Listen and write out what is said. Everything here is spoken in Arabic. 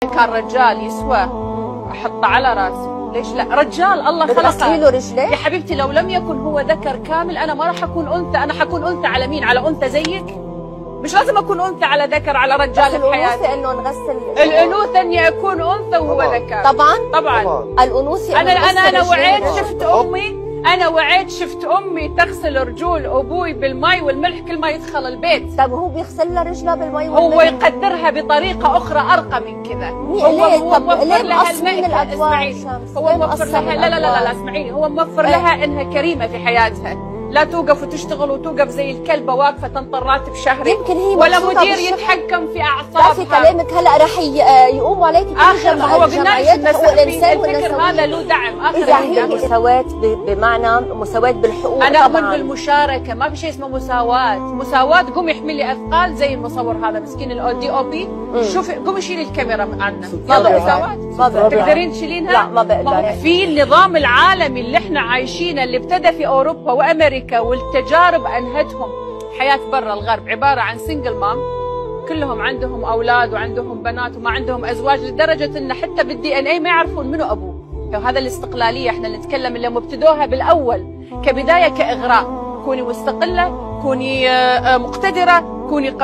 كان رجال يسوى احطه على راسي، ليش لا؟ رجال الله خلقه. بتغسلي له رجليه؟ يا حبيبتي لو لم يكن هو ذكر كامل انا ما راح اكون انثى، انا حكون انثى على مين؟ على انثى زيك؟ مش لازم اكون انثى على ذكر على رجال بحياتي. الانوثه انه نغسل الانوثه اني اكون انثى وهو ذكر. طبعا الانوثه انا وعيت شفت امي، انا وعيت شفت امي تغسل رجول ابوي بالمي والملح كل ما يدخل البيت. طب هو بيغسل لها رجلها بالمي والملح؟ هو يقدرها بطريقه اخرى ارقى من كذا. هو موفر لها الماء. هو موفر لها لا اسمعيني، هو موفر لها انها كريمه في حياتها، لا توقف وتشتغل وتوقف زي الكلبه واقفه تنطر راتب شهري، يمكن هي ولا مدير يتحكم في اعصابها. تعرفي كلامك هلا رح يقوموا عليك اخر ما هو قلنا الفكر هذا له دعم. اذا هي مساواة بمعنى مساواة بالحقوق. انا اؤمن بالمشاركه، ما في شيء اسمه مساواة. قوم يحمل لي اثقال زي المصور هذا مسكين الاودي او بي، شوفي قوم شيلي الكاميرا عنا. يلا مساواة تقدرين تشيلينها؟ لا ما بقدر. في النظام العالمي اللي احنا عايشينه اللي ابتدى في اوروبا وامريكا والتجارب انهتهم. حياه برا الغرب عباره عن سنجل مام، كلهم عندهم اولاد وعندهم بنات وما عندهم ازواج، لدرجه ان حتى بالدي ان اي ما يعرفون منو ابوه. هذا الاستقلاليه احنا نتكلم اللي ابتدوها بالاول كبدايه كاغراء. كوني مستقله، كوني مقتدره، كوني